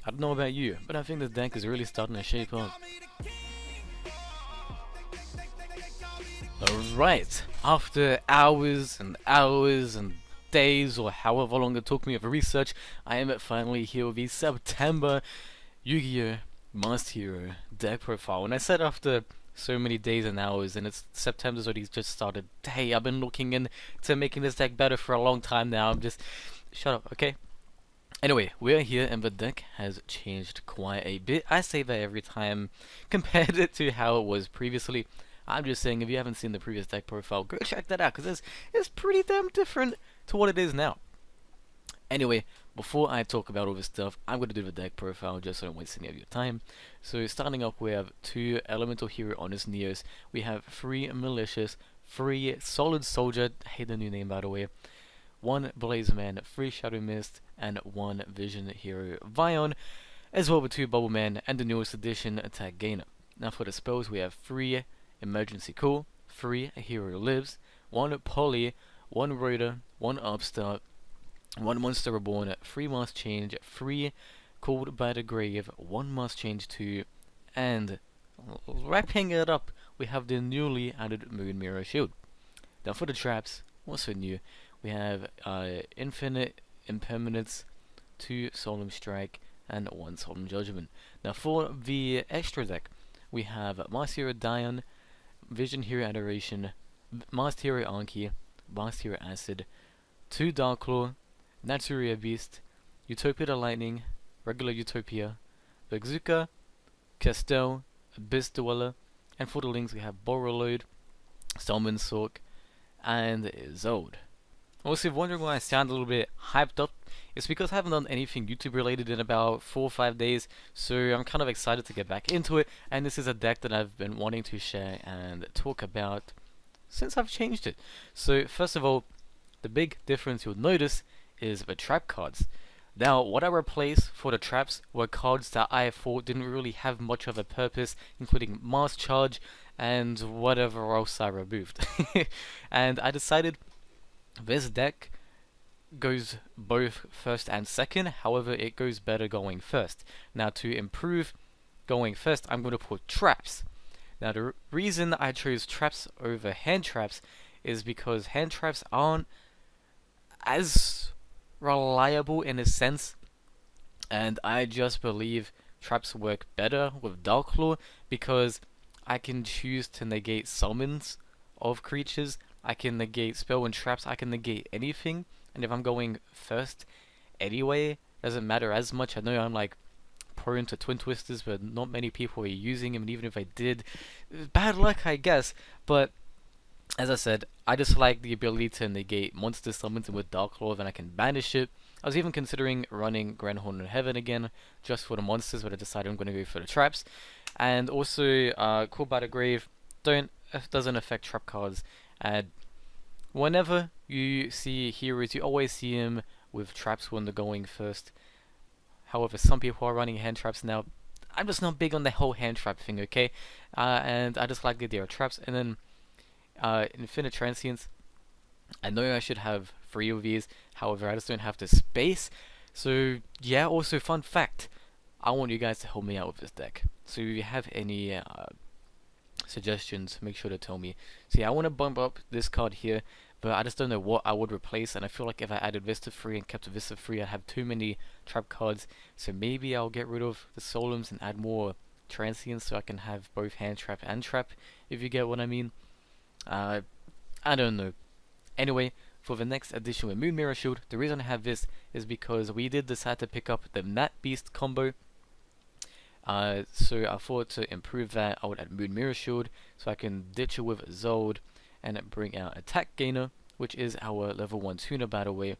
I don't know about you, but I think this deck is really starting to shape up. Alright, after hours and hours and days or however long it took me of research, I am finally here with the September Yu-Gi-Oh! Master Hero deck profile. And I said after so many days and hours, and it's September's already just started. Hey, I've been looking into making this deck better for a long time now. I'm just... Shut up, okay? Anyway, we are here and the deck has changed quite a bit. I say that every time compared it to how it was previously. I'm just saying, if you haven't seen the previous deck profile, go check that out, because it's pretty damn different to what it is now. Anyway, before I talk about all this stuff, I'm going to do the deck profile just so I don't waste any of your time. So starting up, we have 2 Elemental Hero Honest Neos, we have 3 Malicious, 3 Solid Soldier, I hate the new name by the way, 1 Blaze Man, 3 Shadow Mist, and 1 Vision Hero Vion, as well with 2 Bubble Man and the newest edition Attack Gainer. Now for the spells, we have 3 Emergency Call, 3 Hero Lives, 1 Poly, 1 Raider, 1 Upstart, 1 Monster Reborn, 3 Must Change, 3 Called by the Grave, 1 Must Change 2, and wrapping it up, we have the newly added Moon Mirror Shield. Now for the traps, also new, we have Infinite Impermanence, 2 Solemn Strike, and 1 Solemn Judgment. Now for the extra deck, we have Master Hero Dion, Vision Hero Adoration, Master Hero Anki, Master Hero Acid, 2 Dark Claw, Naturia Beast, Utopia the Lightning, Regular Utopia, Bazooka, Castel, Abyss Dweller, and for the links we have Borreload, Salmon Sork, and Zold. Also, if you're wondering why I sound a little bit hyped up, it's because I haven't done anything YouTube related in about 4 or 5 days, so I'm kind of excited to get back into it, and this is a deck that I've been wanting to share and talk about since I've changed it. So first of all, the big difference you'll notice is the trap cards. Now, what I replaced for the traps were cards that I thought didn't really have much of a purpose, including Mass Charge and whatever else I removed. And I decided this deck goes both first and second, however it goes better going first. Now to improve going first, I'm going to put traps. Now the reason I chose traps over hand traps is because hand traps aren't as reliable in a sense, and I just believe traps work better with Dark Claw because I can choose to negate summons of creatures, I can negate spell and traps, I can negate anything, and if I'm going first anyway, doesn't matter as much. I know I'm like prone to Twin Twisters, but not many people are using them, and even if I did, bad luck I guess, but as I said, I just like the ability to negate monster summons, and with Dark Claw then I can banish it. I was even considering running Grand Horn of Heaven again, just for the monsters, but I decided I'm going to go for the traps. And also, Call by the Grave doesn't affect trap cards, and whenever you see heroes, you always see him with traps when they're going first. However, some people are running hand traps now. I'm just not big on the whole hand trap thing, okay? And I just like the idea of traps. And then Infinite Transience, I know I should have 3 of these, however I just don't have the space. So yeah, also fun fact, I want you guys to help me out with this deck. So if you have any suggestions, make sure to tell me. See, I want to bump up this card here, but I just don't know what I would replace, and I feel like if I added Vista 3 and kept Vista 3, I'd have too many trap cards. So maybe I'll get rid of the Solemns and add more Transients so I can have both hand trap and trap, if you get what I mean. I don't know. Anyway, for the next edition with Moon Mirror Shield, the reason I have this is because we did decide to pick up the Nat Beast combo. So I thought to improve that, I would add Moon Mirror Shield, so I can ditch it with Zold and bring out Attack Gainer, which is our level 1 tuner by the way.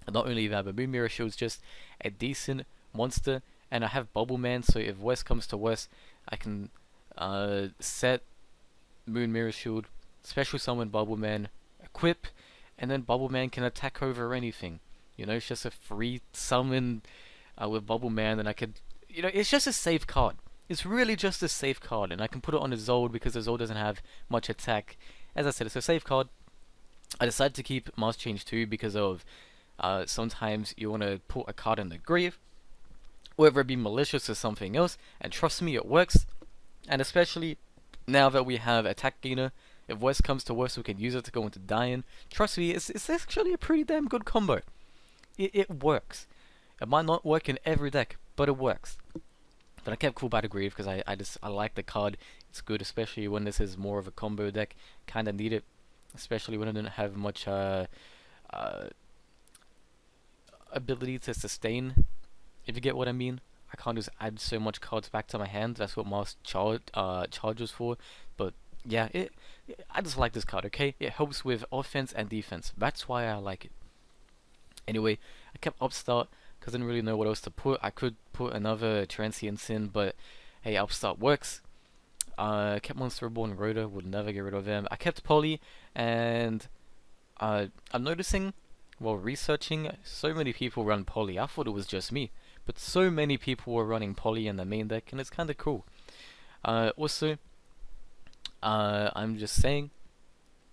And not only that, but Moon Mirror Shield is just a decent monster, and I have Bubble Man, so if worst comes to worst, I can set Moon Mirror Shield, special summon Bubble Man, equip, and then Bubble Man can attack over anything. You know, it's just a free summon with Bubble Man, and I could, you know, it's just a safe card. It's really just a safe card, and I can put it on a Zold because the Zold doesn't have much attack. As I said, it's a safe card. I decided to keep Mass Change 2 because of sometimes you want to put a card in the grave, whether it be malicious or something else, and trust me, it works. And especially now that we have attack gainer, if worst comes to worst, we can use it to go into Jaiden. Trust me, it's actually a pretty damn good combo. It works. It might not work in every deck, but it works. But I kept Cool by Degree because I like the card. It's good, especially when this is more of a combo deck. Kinda need it, especially when I didn't have much ability to sustain. If you get what I mean. I can't just add so much cards back to my hand. That's what Mass charge was for. But yeah, I just like this card. Okay, it helps with offense and defense. That's why I like it. Anyway, I kept Upstart because I didn't really know what else to put. I could put another Transient Sin, but hey, Upstart works. Kept Monster Reborn Rotor, would never get rid of him. I kept Poly, and I'm noticing while researching, so many people run Poly. I thought it was just me, but so many people were running Poly in the main deck, and it's kinda cool. Also, I'm just saying,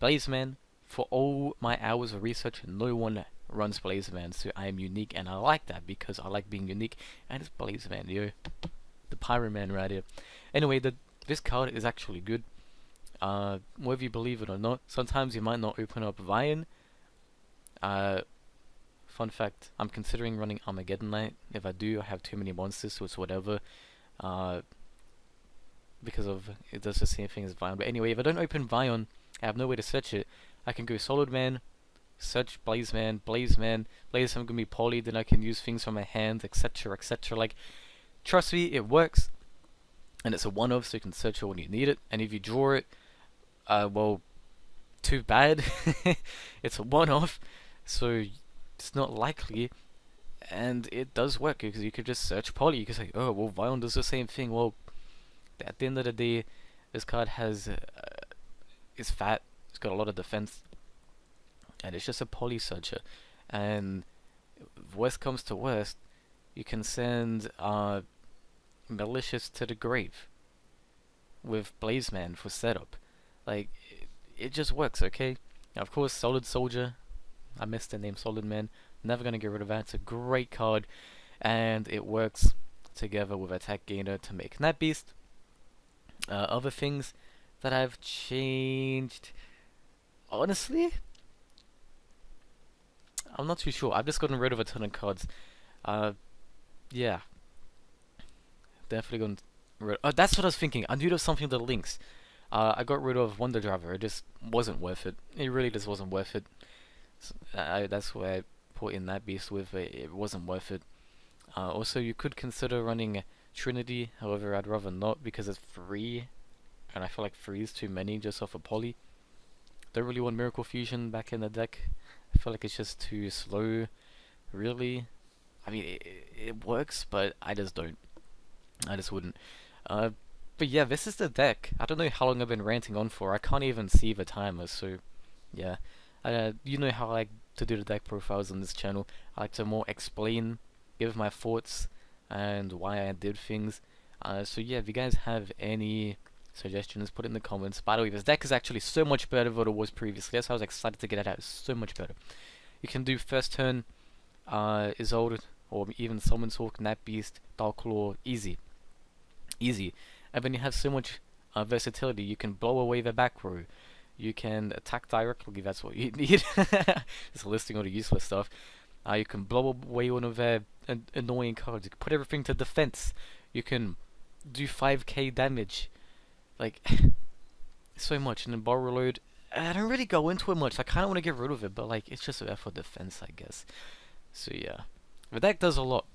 Blazeman, for all my hours of research, no one runs Blazeman, so I am unique, and I like that because I like being unique, and it's Blazeman, yo. The Pyro Man right here. Anyway, this card is actually good. Whether you believe it or not, sometimes you might not open up Vian. Fun fact, I'm considering running Armageddon Knight. If I do, I have too many monsters, so it's whatever. Because of it does the same thing as Vion. But anyway, if I don't open Vion, I have no way to search it. I can go Solid Man, search Blazeman, Blazeman, Blazeman gonna be Poly, then I can use things from my hand, etc, etc. Like, trust me, it works. And it's a one-off, so you can search it when you need it. And if you draw it, well, too bad. It's a one-off, so it's not likely. And it does work, because you could just search Poly. You could say, oh, well, Vion does the same thing. Well, at the end of the day, this card has it's fat, it's got a lot of defense, and it's just a Poly searcher. And if worst comes to worst, you can send Malicious to the grave with Blazeman for setup. Like, it just works, okay? Now, of course, Solid Soldier, I missed the name, Solid Man, never gonna get rid of that. It's a great card, and it works together with Attack Gainer to make Night Beast. Other things that I've changed, honestly, I'm not too sure. I've just gotten rid of a ton of cards. Yeah, definitely gotten rid. Oh, that's what I was thinking. I knew there was something to the links. I got rid of Wonder Driver. It just wasn't worth it. It really just wasn't worth it. So, that's why I put in that beast with it. It wasn't worth it. Also, you could consider running Trinity, however I'd rather not because it's free, and I feel like 3 is too many just off a Poly. Don't really want Miracle Fusion back in the deck. I feel like it's just too slow, really. I mean, it works, but I just don't. I just wouldn't. But yeah, this is the deck. I don't know how long I've been ranting on for. I can't even see the timer, so yeah. You know how I like to do the deck profiles on this channel. I like to more explain, give my thoughts, and why I did things. So yeah, if you guys have any suggestions, put it in the comments. By the way, this deck is actually so much better than what it was previously. That's why I was excited to get it out. It's so much better. You can do first turn Isolde, or even Summon Hawk, Night Beast, Dark Claw, easy. Easy. And then you have so much versatility. You can blow away the back row. You can attack directly, that's what you need. Just listing all the useless stuff. You can blow away one of their annoying cards. You can put everything to defense. You can do 5k damage. Like, so much. And then Borrow Load, I don't really go into it much. I kind of want to get rid of it, but like, it's just there for defense, I guess. So yeah. The deck does a lot.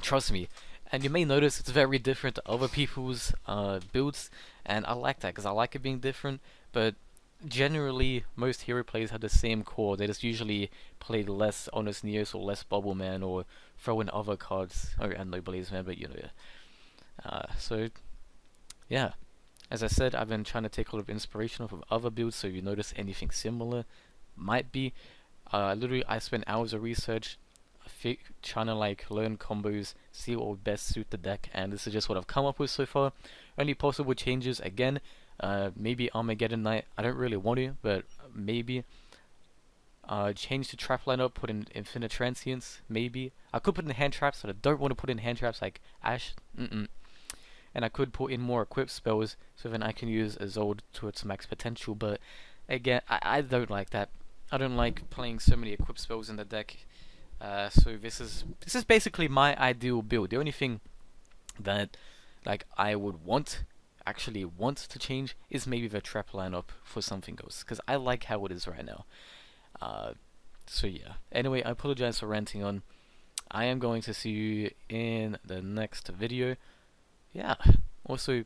Trust me. And you may notice it's very different to other people's builds. And I like that, because I like it being different. But generally, most hero players have the same core. They just usually play less Honest Neos or less Bubble Man, or throw in other cards. Oh, and no Blaze Man, but you know, yeah. So, yeah. As I said, I've been trying to take a lot of inspiration off of other builds, so if you notice anything similar, might be. Literally, I spent hours of research trying to like learn combos, see what would best suit the deck, and this is just what I've come up with so far. Only possible changes, again, maybe Armageddon Knight. I don't really want to, but maybe. Change the trap lineup, put in infinite transients, maybe. I could put in hand traps, but I don't want to put in hand traps like Ash. And I could put in more equipped spells, so then I can use Isolde to its max potential, but again, I don't like that. I don't like playing so many equipped spells in the deck. So this is basically my ideal build. The only thing that like I would actually want to change is maybe the trap lineup for something else, because I like how it is right now. So yeah. Anyway, I apologize for ranting on. I am going to see you in the next video. Yeah. Also,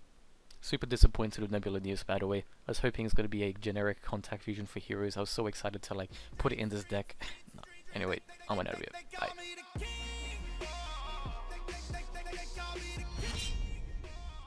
super disappointed with Nebula News, by the way. I was hoping it's going to be a generic contact fusion for heroes. I was so excited to like put it in this deck. No. Anyway, I'm out of here. Bye.